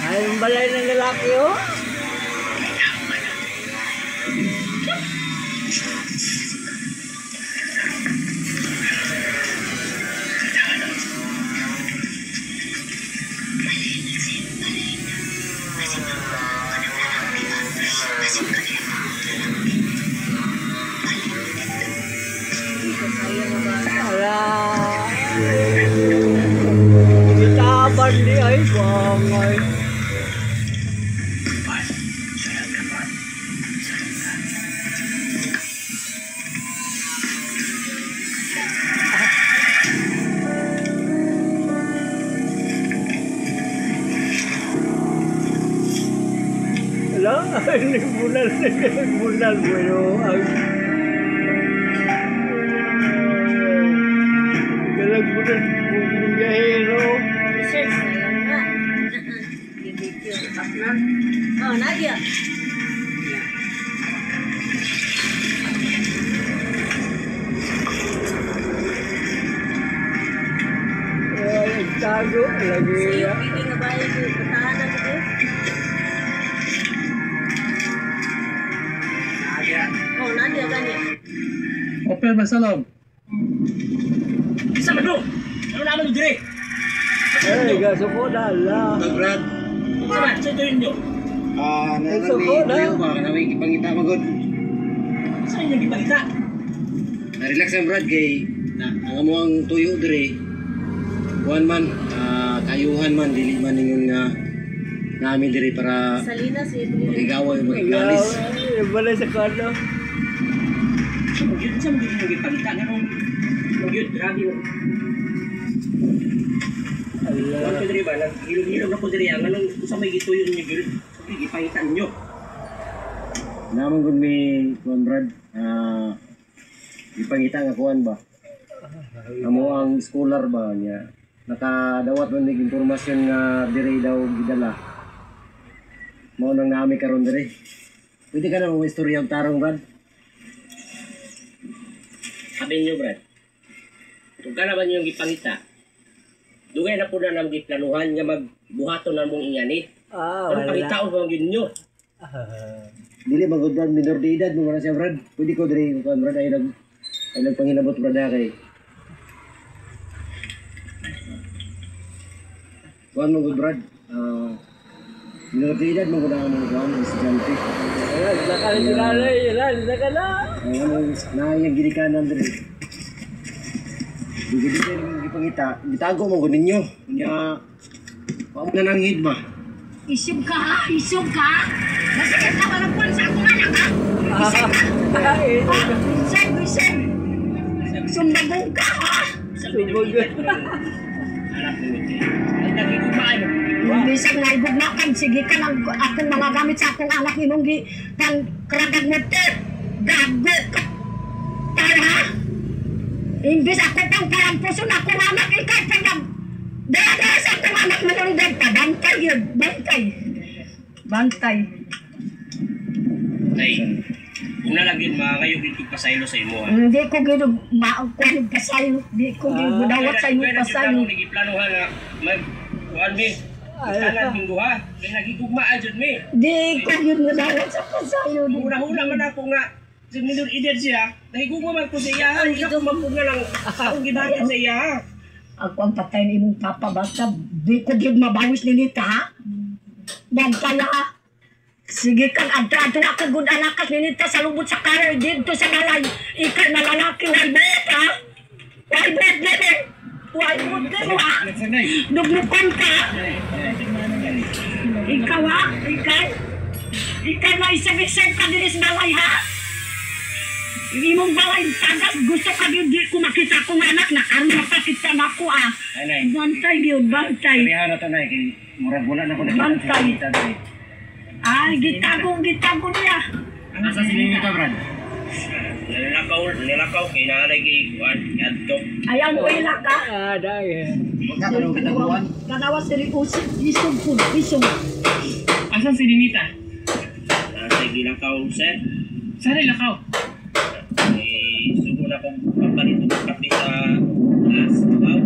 Ang balay ng lalaki, oh. Itaban di ay bangay. Ini bulan bueno. Galang bulan biyahero. Research na lang nga. Video. Partner. Oh, Nadia. Tago lagi ya. Hindi nga ba yung patahanan ko? Oh, Nadia ganyan. Opel masalom. Isa ba bro? Ano naman yung dire? Gaso ko dala. Brad. Isa ba? Sa ito yun nyo? Tuyo ba? Naway ipangita magod. Saan yung ipagita? Na-relax ang Brad kay ang amuang tuyo dire. Kuan man, kayuhan man, dili man ningon nga namin dire para Salinas, Evelyn. mag-igawa yung mag-alis. Balay sa kano. Sa mga yung ipagita nga nung yun, grabe yun. Kuwan ko dire ba? Nag-hilog-hilog na ko dire. Ang anong sa may gituyo ninyo yun. Sabi, ipagita ninyo. Naman kung may kuan Brad, ipangita nga kuan ba? Amo ang scholar ba niya? Nakadawat man ng impormasyon nga dire daw gidala. Mao nang naami karon dire. Pwede ka na mga istorya og tarong Brad. Sabi niyo Brad. Kung ka naman yung ipangita, dugay na po na nang giplanuhan nga magbuhaton na mong ingani. Ano pangitaon ko ang yun nyo? Dili magud Brad minor de edad mo na siya Brad. Pwede ko dire kuan Brad ay nagpangilabot Brad kay. Kuan mo good Brad. Minor de edad mo na mo kuan estudyante. Lakal dinalay, lakala. Yung ginikanan dire. Dugay yung gipangita, gitago mo gud ninyo. Nya paano na nanghid ba? Isog ka ha? Isog ka? Masakit na malapon sa akong anak ha? Isog ka? Isog. Sumbagong ka ha? Subog. Anak mo ito. Ang nagigumay mo. Bisag na ibugnakan, sige ka ng akong mga gamit sa akong anak imong karagag mo ito. Gago ka. Para ha? Imbis ako pang karampuson akong anak, ikaw pang dada sa akong anak mo nung dagta. Bantay yun, bantay. Ay, kung nalagin ngayon dito pasaylo sa imo ha. Hindi ko gino maangkuhan pasayo. Hindi ko gino dawat sa inyo pasayo. Kaya nagiplanuhan na kuhan mi. Kanan minggu ha. Kaya nagigugmaan dyan mi. Hindi ko gino dawat sa pasayo. Hula-hula man ako nga. Sa minor edad siya. Nahigugma man ko sa iya ha. Hindi ko magpugna lang akong ginagin sa iya ha. Ako ang patay ni imong papa basta di ko gino mabawis ni Nita ha. Bantay ha. Sige kang adto ako good anakas ni Nita sa lubot sa karer dito sa balay. Ikaw na lalaki why bet ha? Why bet nene? Why bet nene ha? Duglukon ka? Ikaw ha? Ikaw na isang-isang ka din sa balay ha? Imong balay tagas gusto ka din di ko makita kong anak na karoon makakita na ako ah. Bantay yun, bantay. Kaya na tanay kay murag wala na ko Bantay. Ay, gitago niya. Asa si Ninita, Brad? Nilakaw kay nanay kay Juan adto. Ayaw mo ila ka. Dahil. Magkakaroon kitaguan. Kanawa si Riusip, isog. Asan si Ninita? Nasa gilakaw sir. Saan ay lakaw? Sugo na kong papalit ng kape sa glass. Wow.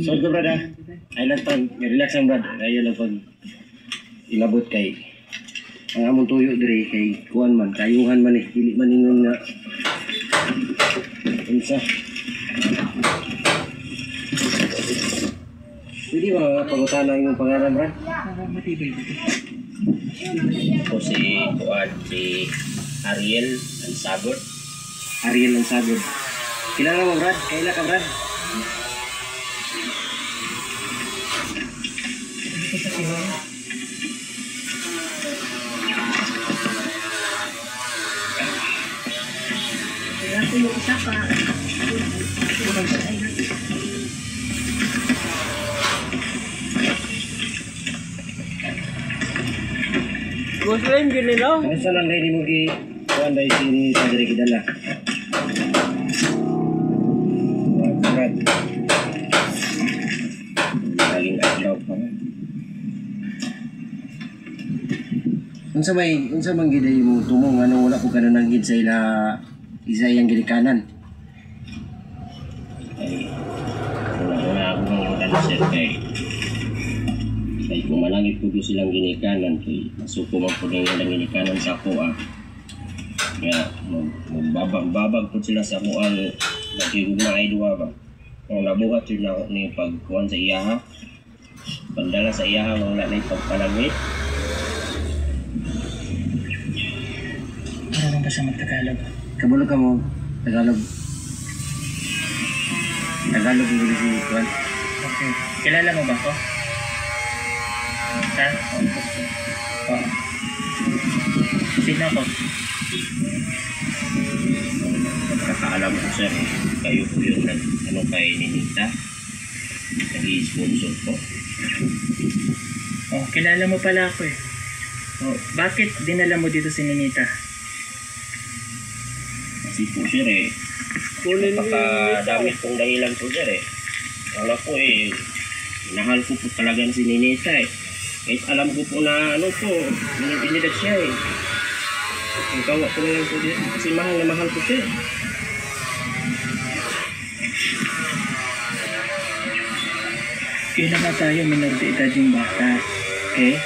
So, ito, Brad, ah. Ay lang pag, relax ang Brad. Ayaw lang pag ilabot kay ang among tuyo diri kay kuan man, kayuhan man dili man ningon nga unsa. Pwede ba pangutana imong pangalan, Brad? Ako si Juan, si Ariel Ansagod. Ariel ang sagod. Kilala mo, Brad? Kaila ka, Brad? Kaya ko yung isa pa. Muslim yun nila. Ano sa lang hindi mo ki kuan dahil sini sa diri kidala? Brad. Laging adlaw pa. Unsa man gid mo tumong ano wala ko kanang gid sa ila isa yang gilikanan. Ay, wala ako ng tanong sir kay kung malangit po silang ginikanan kay masuko man po nilang ginikanan sa ako kaya magbabag po sila sa ako ang nagigugma ay duwa ba kung nabuhat yun na ni pagkuhan sa iyaha pagdala sa iyaha wala na ipagpalangit. Marunong ba siya mag-Tagalog? Kabalo ka mo Tagalog. Tagalog mo si kuan. Okay. Kilala mo ba ko? Ha? Oo. Sino ko? Kakaalam ko sir kayo po yun ano kay Ninita nag-i-sponsor ko. Oh, kilala mo pala ako eh. Oh, bakit dinala mo dito si Ninita? Kasi po sir napakadami pong dahilan po sir Wala po minahal ko po talaga si Ninita Kahit alam ko po na ano po, minipinidad siya Ang kawa ko na lang po dito kasi mahal na mahal ko siya Kailan na tayo minor de edad yung bata. Okay?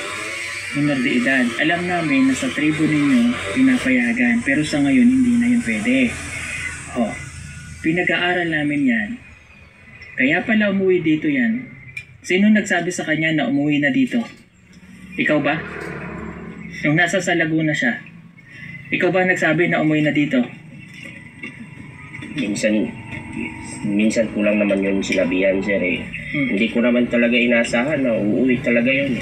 Minor de edad. Alam namin na sa tribo ninyo pinapayagan pero sa ngayon hindi na yun pwede. Oh, pinag-aaral namin yan. Kaya pala umuwi dito yan. Sino nagsabi sa kanya na umuwi na dito? Ikaw ba? Nung nasa sa Laguna siya. Ikaw ba nagsabi na umuwi na dito? Minsan ko lang naman yun sinabihan sir Hindi ko naman talaga inasahan na uuwi talaga yun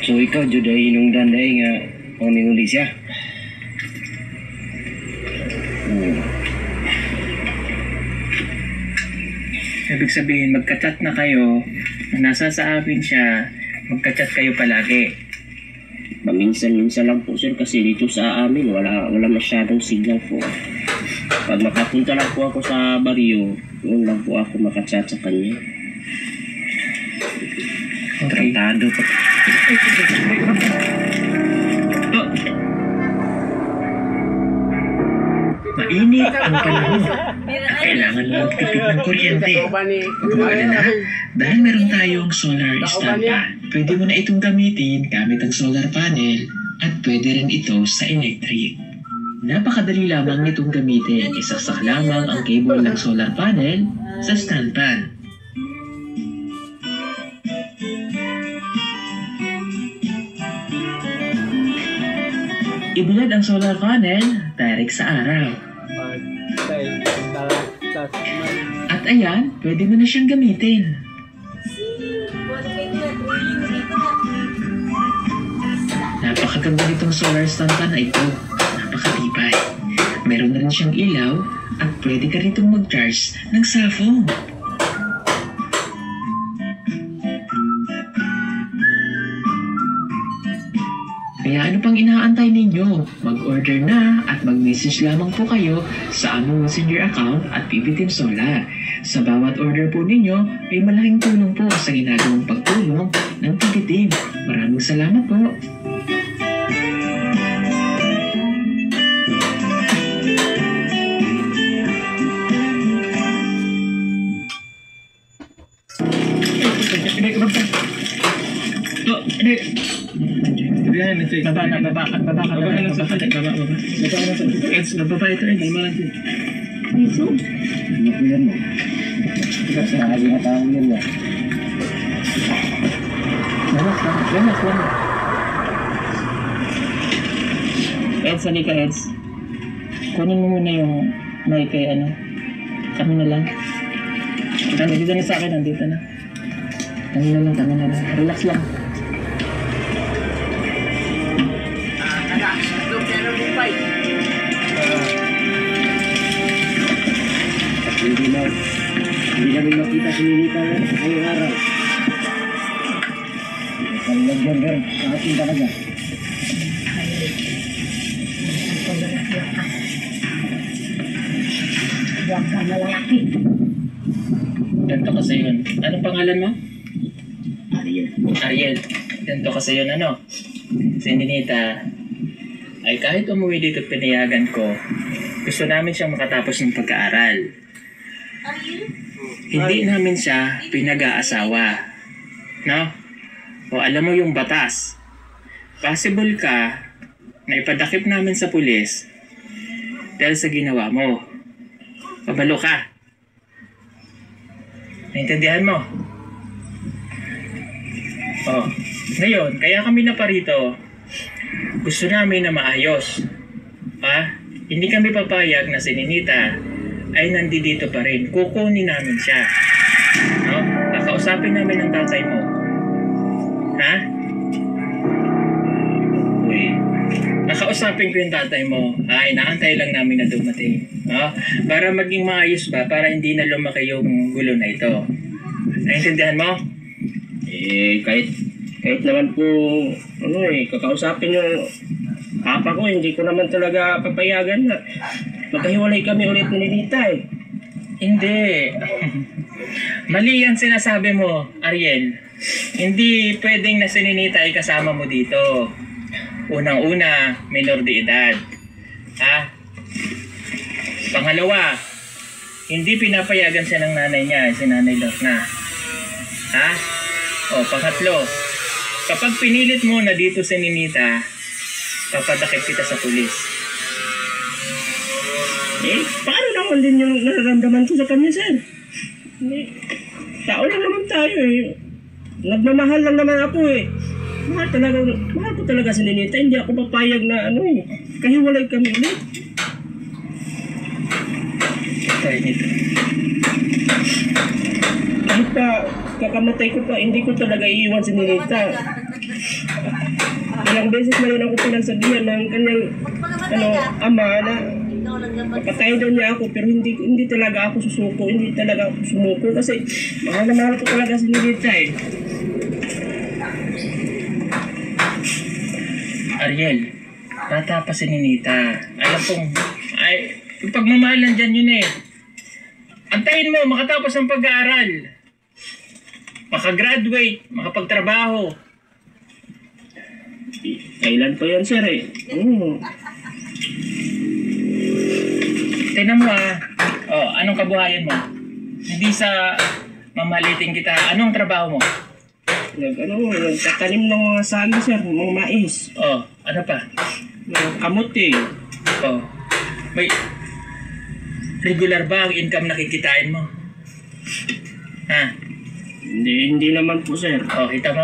So ikaw jud ay inungdan dai nga ang ninguli siya. Ibig sabihin, magka-chat na kayo, nasa sa amin siya, magka-chat kayo palagi. Paminsan-minsan lang po sir kasi dito sa amin wala masyadong signal po. Pag makapunta lang po ako sa baryo, yun lang po ako makachat sa kanya. Okay. Tratado pa. Oh. Mainit ang panahon. Kailangan mo magtipid ng kuryente. Mag-alala, dahil meron tayong solar stand fan, pwede mo na itong gamitin gamit ang solar panel at pwede rin ito sa electric. Napakadali lamang nitong gamitin. Isaksak lamang ang cable ng solar panel sa stand fan. Ibilad ang solar panel direct sa araw. At ayan, pwede mo na siyang gamitin. Napakaganda nitong solar stand fan na ito. Napakatibay. Meron na rin siyang ilaw at pwede ka rin mag-charge ng cellphone. Kaya ano pang inaantay ninyo? Mag-order na at mag-message lamang po kayo sa aming messenger account at PB Team Solar. Sa bawat order po ninyo, ay malaking tulong po sa ginagawang pagtulong ng PB Team. Maraming salamat po. Baba ka. Eds, nababa ito eh. Kalma lang ito. Iso. Nakuyan mo. Kasi nakali na tao yan mo. Relax. Eds, halika Eds. Kunin mo muna yung mic kay ano. Kami na lang. Dito na sa akin, nandito na. Kami na lang. Relax lang. Hindi namin makita si Ninita ngayong araw. Kalagyan ka sa atin talaga. Huwag ka na lalaki. Ganito kasi yun. Anong pangalan mo? Ariel. Ganito kasi yun, ano? Si Ninita ay kahit umuwi dito at pinayagan ko, gusto namin siyang makatapos ng pag-aaral. Hindi namin siya pinag-aasawa. No? O alam mo yung batas. Possible ka na ipadakip namin sa pulis dahil sa ginawa mo. Pabalo ka. Naintindihan mo? Oh, ngayon, kaya kami na parito. Gusto namin na maayos. Hindi kami papayag na si Ninita ay nandito pa rin. Kukunin namin siya. No? Kakausapin namin ang tatay mo. Ha? Uy. Nakausapin ko yung tatay mo. Inaantay lang namin na dumating. No? Para maging maayos ba? Para hindi na lumaki yung gulo na ito. Naintindihan mo? Kahit naman po, kakausapin yung papa ko, hindi ko naman talaga papayagan na magkahiwalay kami ulit ni Ninita eh. Hindi. Mali yan sinasabi mo, Ariel. Hindi pwedeng na si Ninita ay kasama mo dito. Unang-una, minor de edad. Pangalawa, hindi pinapayagan siya ng nanay niya, si Nanay Lorna. Pangatlo, kapag pinilit mo na dito si Ninita, papadakip kita sa pulis. Paano naman din yung nararamdaman ko sa kanya, sir? Tao lang naman tayo eh. Nagmamahal lang naman ako eh. Mahal ko talaga si Ninita. Hindi ako papayag na kahiwalay kami ulit. Tayo nito. Kahit pa kakamatay ko pa, hindi ko talaga iiwan si Ninita. Ilang beses na rin ako pinagsabihan ng kanyang ama na papatayin daw niya ako, pero hindi talaga ako susuko, hindi talaga ako sumuko kasi mahal na mahal ko talaga si Ninita eh. Ariel, bata pa si Ninita. Alam kong, yung pagmamahal nandyan yun eh. Antayin mo, makatapos ng pag-aaral. Makagraduate, makapagtrabaho. Kailan pa yan, sir eh? Tingnan mo anong kabuhayan mo? Hindi sa mamalitin kita. Anong trabaho mo? Nagtatanim ng mga sagi, sir, mga mais. Ano pa? Kamuti. May regular ba ang income na kikitain mo? Hindi naman po, sir. Kita mo?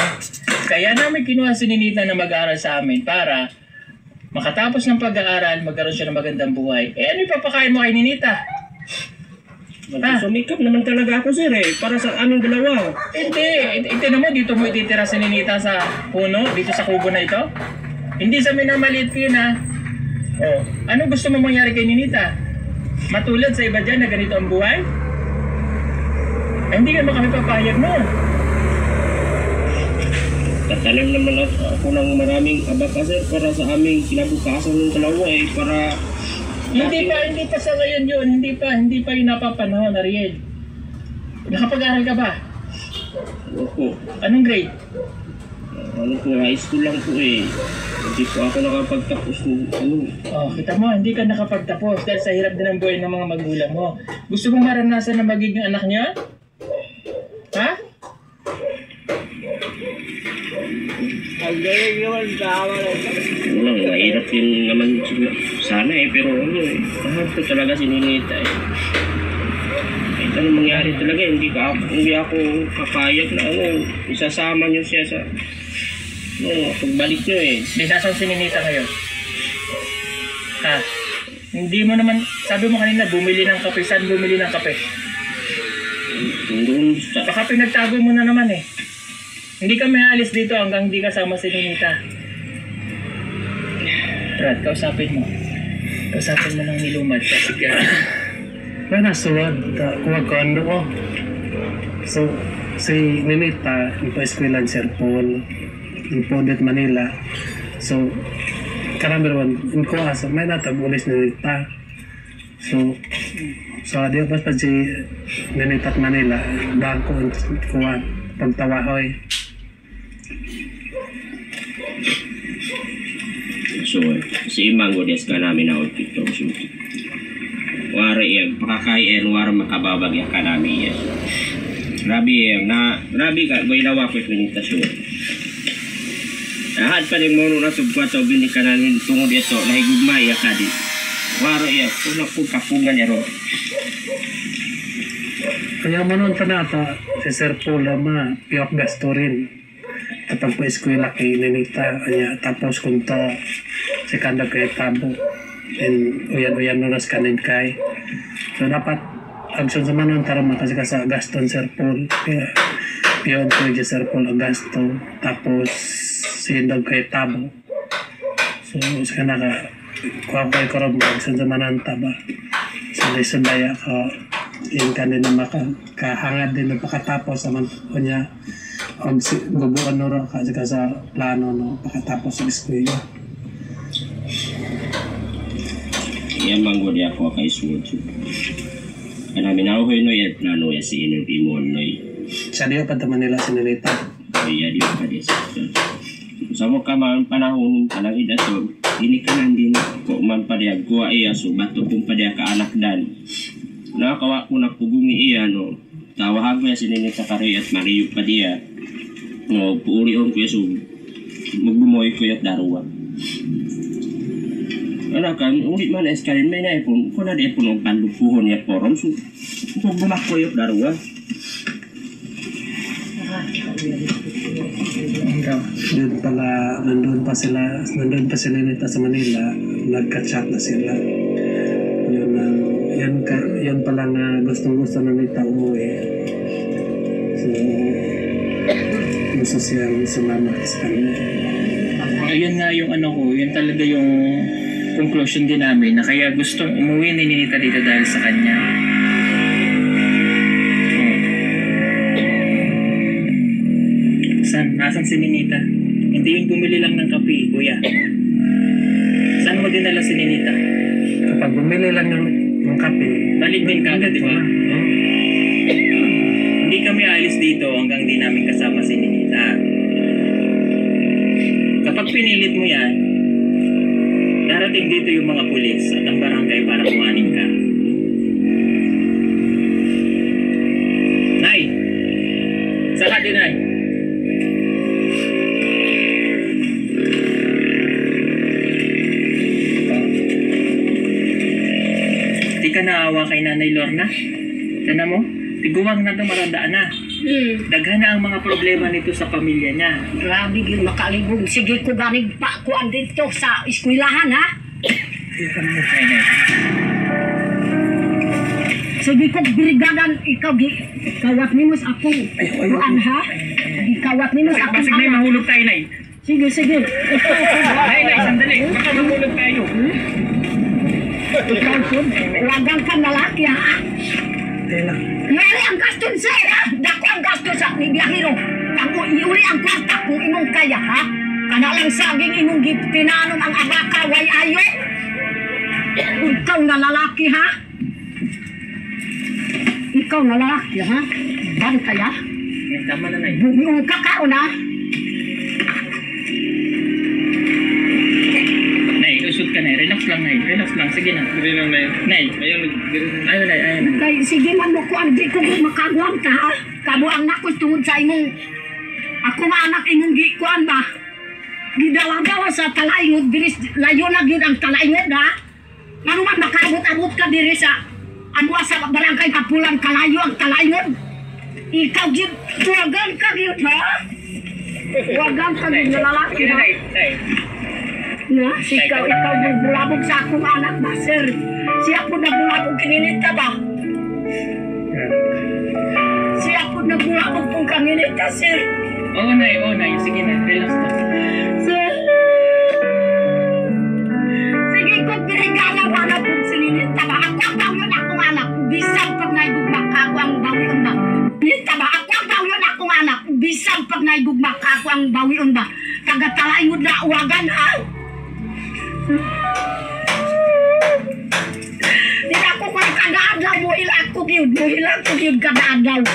Kaya namin kinuha si Ninita na mag-aaral sa amin para makatapos ng pag-aaral, magkaroon siya ng magandang buhay. Ano ipapakain mo kay Ninita? Sumikap naman talaga ako, sir eh, para sa aming dalawa. Hindi. Ito mo, dito mo ititira si Ninita sa puno, dito sa kubo na ito. Hindi sa minamaliit ko yun, Ano gusto mo mangyari kay Ninita? Matulad sa iba dyan na ganito ang buhay? Ay, hindi ka kami papayag nun. Tatanim naman ako ng maraming abaka sir para sa aming kinabukasan ng dalawa para Hindi pa sa ngayon yun. Hindi pa yung napapanahon, Ariel. Nakapag-aral ka ba? Opo. Anong grade? Ano po, high school lang po eh. Hindi po ako nakapagtapos ng Oh, kita mo, hindi ka nakapagtapos dahil sa hirap din ang buhay ng mga magulang mo. Gusto mong maranasan na magiging anak niya? Ha? Ang galing naman tama na ito. Wala, mahirap yun naman sana eh. Pero ano eh, mahal ko talaga si Ninita eh. Kahit ano mangyari talaga, hindi ako kapayag na isasama niyo siya sa pagbalik niyo eh. Di nasan si Ninita ngayon? Ha? Hindi mo naman, sabi mo kanina, bumili ng kape. Saan bumili ng kape? Doon sa... Baka pinagtago mo na naman eh. Hindi kami aalis dito hanggang hindi kasama si Ninita. Brad, kausapin mo. Kausapin mo ng nilumad kasi ka. May nasuwad, kuwag ko ano ko. So, si Ninita, ipa-eskwela Sir Paul, in Podet, Manila. So, karami naman, in Kuasa, may natabulis ni Ninita. So, di ba pa si Ninita at Manila, bangko ang kuwan, pagtawahoy. So, si Imang Godes ka namin na dito. So, wari yan, pakakain, wari makababagyan ka namin yan. Grabe yan, grabe ka, gawinawa ko ito nito siya. Lahat pa rin mo na subkwat o binig ka namin tungod ito, nahigugmaya ka din. Wari yan, kung nakupagkapungan niya ro. Kaya manon tanata, si Sir Paul ma, piyok gasto rin. Kapag po eskwela kay Ninita, tapos kung to, si Kanda kay Tabo, and uyan nunas kanin kay. So dapat, agsun sa manon tarama kasi sa gaston Sir Paul, kaya piyon ko yung Sir Paul ang gasto, tapos si Indog kay Tabo. So sa kanaka, kuha ko yung korog mo, agsun sa manon taba. So lisundaya ko, yung kanina makahangad din na pakatapos naman ko niya. Gubuan nora kasi sa plano no pakatapos sa eskwela. Yan manggod ako kay Sword. Kaya minahoy no yan plano yan si Inong Imon no. Siya diyo pa taman nila si Ninita. Kaya di pa din. Sa mo ka man panahon talang idato, ini ka din ko man padiyag kuha iya so bato kung padiyag ka anak dan. Nakawa ko na pugungi iya no. Tawahag ko yan si Ninita Kari at Mario Padilla. No, puurion ko yan so magbumoy ko yung daruwa. Ano kan, ulit man eskarin may na ipon. Kung na di ipon ang panlupuhon niya poron. So, bumak ko yung daruwa. Nandun pa si Ninita sa Manila, nagka-chat na sila. Yan pala nga gustong-gusto na Ninita umuwi. So, gusto siyang sumama sa kanya. Ayun nga yung ano ko, yun talaga yung conclusion din namin na kaya gustong umuwi ni Ninita dito dahil sa kanya. Nasaan si Ninita? Hindi yung bumili lang ng kape, kuya. Saan mo dinala si Ninita? Kapag bumili lang ng kape, balik din kagad, di ba? Hindi kami alis dito hanggang di namin kasama si Ninita. Kapag pinilit mo yan, darating dito yung mga pulis at ang barangay para kuhanin ka. Nay! Saka din, Nay? Di ka naawa kay Nanay Lorna? Sana mo? Tiguwang na ito marandaan na. Daghan na ang mga problema nito sa pamilya niya. Grabe yung makalibog. Sige ko ganig pa kuan dito sa eskwelahan ha. Sige ko brigadan ikaw kawat nimo sa ako. Kuan ha? Kawat nimo sa ako. Basig na mahulog tayo, Nay. Sige. Nay, sandali. Baka mahulog tayo. Ikaw po, wagang ka lalaki ha. Tela. Iuli ang gaston sir ha. Dako ang gaston sa biyahero. Ako iuli ang kwarta kung imong kaya ha. Kana lang saging imong tinanom ang abaka way ayo. Ikaw na lalaki ha. Ikaw na lalaki ha. Baro kaya? Nay, tama na, Nay. Buong kakaon ha. Nay, usod ka, Nay. Relax lang, Nay. Relax lang. Sige na. Sige lang, Nay. Nay. Ayaw, Nay. Ayaw, Nay. Kay sige man mo kuan di ko makaguan ka ha. Kamo ang nakos tungod sa imong ako nga anak imong gikuan ba. Gidala-dala sa talaingod diri layo na gyud ang talaingod ha. Ano man makaabot-abot ka diri sa amo sa barangay Kapulan kalayo ang talaingod. Ikaw gyud tuwagan ka gyud ha. Wagan ka gyud na lalaki ha. Nay. Na, ikaw bulabog sa akong anak ba sir. Siya po nabulabog kininita ba? Siya po nabulabog pong kaninita sir. Oo, Nay. Sige na. Relax lang. Sir. Sige ko pirigala wala pong sininita ba? Ako ang bawyon akong anak. Bisang pag naigugma ka ako ang bawyon ba? Nita ba? Ako ang bawyon akong anak. Bisang pag naigugma ka ako ang bawyon ba? Tagatalaingod na uwagan ha? Hindi ako kung kada-adlaw mo ilako gyud kada-adlaw.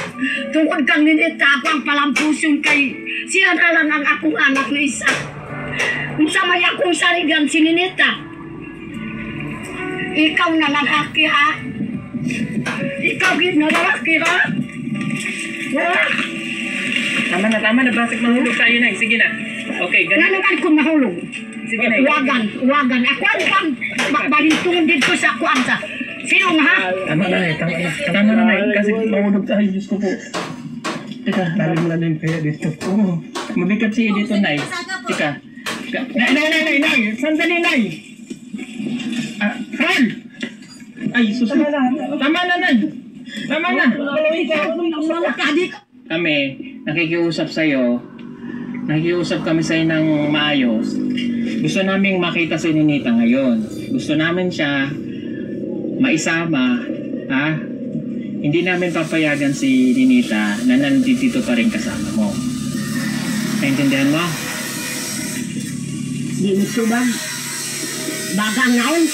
Tungkol kang ninita ako ang palampuson kay siya na lang ang akong anak na isa. Kung sa may akong sarigan sininita. Ikaw na lalaki ha? Ikaw gyud na lalaki ha? Tama na. Basik mahulog tayo, Nay. Sige na. Okay, ganun. Ano man kung mahulog? Sige, Nay. Wagan. Ako ang balintong dito sa kuan sa. Sino ha? Tama na, Nay. Tama na, Nay. Kasi mahulog tayo. Diyos ko po. Teka, Lalim na din kaya dito. Oo. Mabigat siya dito, Nay. Teka. Nay. Sandali, Nay. Carl! Ay, susunod. Tama na, Nay. Tama na. Kami, nakikiusap sa'yo. Nakikiusap kami sa'yo ng maayos. Gusto naming makita si Ninita ngayon. Gusto namin siya maisama. Ha? Hindi namin papayagan si Ninita na nandito pa rin kasama mo. Naintindihan mo? Di mo subang. Bagang naon.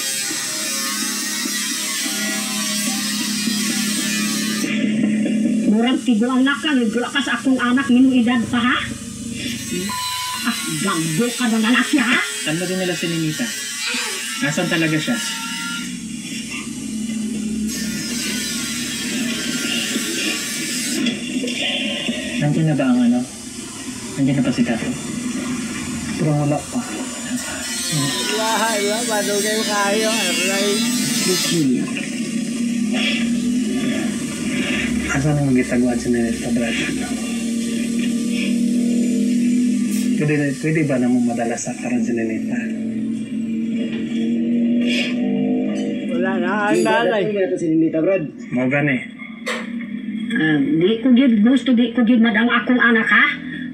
Murang tiguang na ka. Nagula ka sa akong anak. Minong edad pa ha? Gagbo ka na lalaki ha? Saan mo din nila si Ninita? Nasaan talaga siya? Nandiyan na ba ang ano? Nandiyan na ba si Tato? Pero wala pa. Wala, madugay mo kayo. Aray. Asa nang magitaguan sa Ninita, Brad? Pwede ba namang madala sa karan si Ninita? Wala na ang nanay. Ito si Ninita, Brad. Mau gani. Di ko gyud gusto, di ko gyud madang akong anak ha?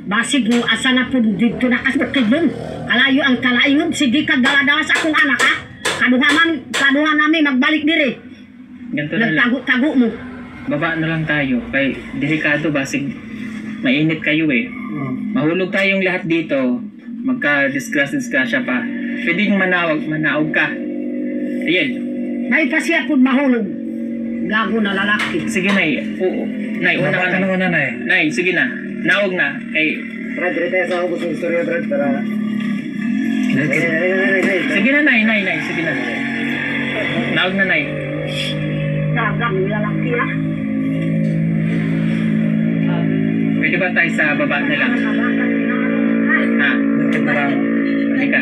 Basig mo asa na po dito nakasbukid mo. Kalayo ang kalaingon, sige ka dala-dala sa akong anak ha? Kaduha namin magbalik diri. Ganito na lang. Nagtago-tago mo. Baba na lang tayo. Kay delikado basig mainit kayo eh. Mahulog tayong lahat dito. Magka-disgrasya pa. Pwedeng manaog ka. Ayan. May pasiya po mahulog. Gago na lalaki. Sige, Nay. Oo. Nay, una ka na. Ano na, Nay? Nay, sige na. Naog na. Kay... Brad, dito tayo sa ubos ng istorya, Brad, para... Sige na, Nay. Nay. Sige na. Naog na, Nay. Gagang lalaki ha? Pwede ba tayo sa baba na lang? Ha? Halika.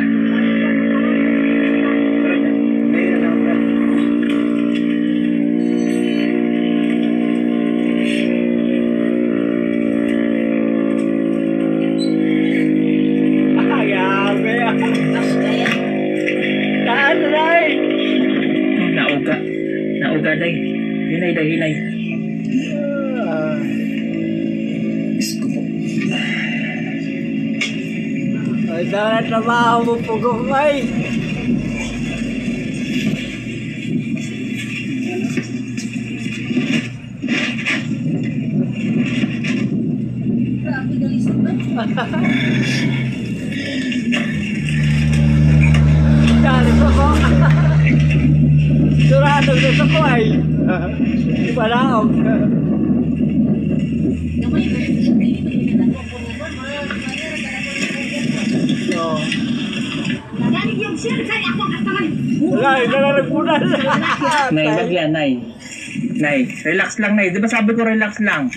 Nauga, Day. Hinay, Day, hinay. Ay, dahil trabaho mo po ay. Galit ako. Surado gusto ko ay. Wala ako. Oo. Nagaling yung sir, kaya ako katawan. Wala, nagpunan. Nay, wag yan, Nay. Nay, relax lang, Nay. Di ba sabi ko relax lang?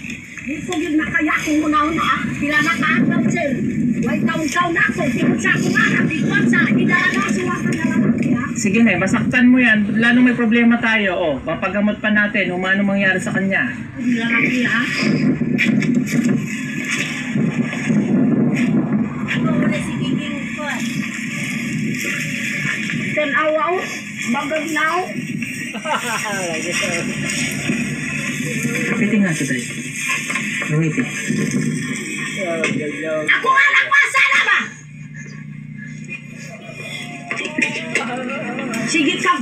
Dito yun na kaya akong una-una. Sila na kaandaw sir. Huwag taon-taon na ako. Tingin sa ako nga. Bigwan sa idalaga. Suwakan na lang ako. Sige, Nay, masaktan mo yan. Lalo may problema tayo. O, papagamot pa natin. Umano mangyari sa kanya. Hindi lang ako nila. Ako muna si Giging Kwan. Tanawaw. Bagagnaw. Kapiti nga ito, Day. Lumiti. Ako nga lang pasala ba? Sige ka.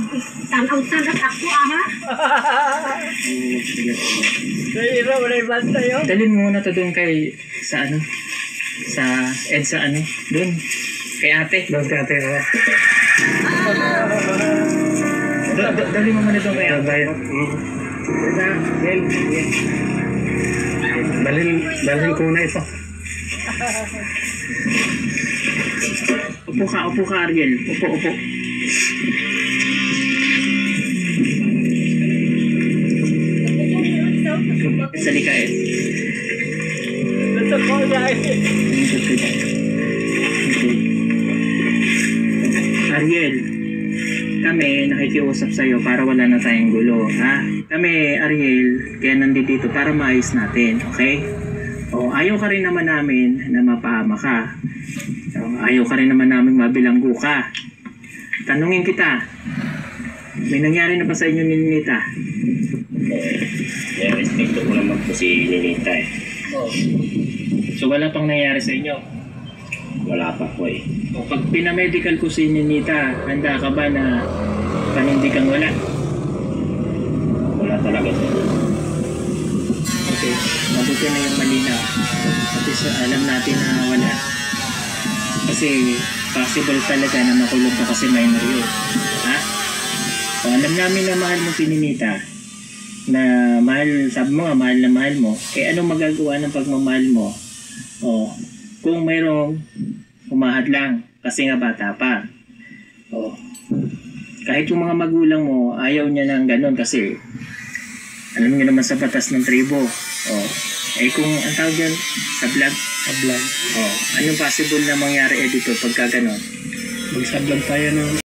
Tanaw-tanat ako ha. Sa'yo, wala yung basta yun. Dalhin mo muna to doon kay, sa ano? Sa ano? Doon. Kay ate. Doon kay ate, oh. Dalhin mo muna doon kay ate. Dalhin ko na ito. Upo ka, Ariel. Upo. Salika eh. Gusto ko dahil. Ariel, kami nakikiusap sa'yo para wala na tayong gulo, ha? Kami, Ariel, kaya nandito para maayos natin, okay? O, ayaw ka rin naman namin na mapahama ka. O, ayaw ka rin naman namin mabilanggo ka. Tanungin kita, may nangyari na ba sa inyo ni Ninita? Respeto ko naman po si Ninita eh. So wala pang nangyari sa inyo? Wala pa po eh. O, pag pinamedical ko si Ninita, handa ka ba na panindigang wala? Wala talaga po. Okay, mabuti na yung malinaw. At least alam natin na wala. Kasi possible talaga na makulong ka kasi minor yun. Ha? O, alam namin na mahal mo si Ninita. Na mahal, sabi mo nga, mahal na mahal mo. Eh anong magagawa ng pagmamahal mo? O, kung mayroong umahad lang kasi nga bata pa. O, kahit yung mga magulang mo, ayaw niya ng ganun kasi alam niyo naman sa batas ng tribo. O, eh kung ang tawag yan, sa vlog. O, anong possible na mangyari dito pagka ganun? Magsablag tayo ng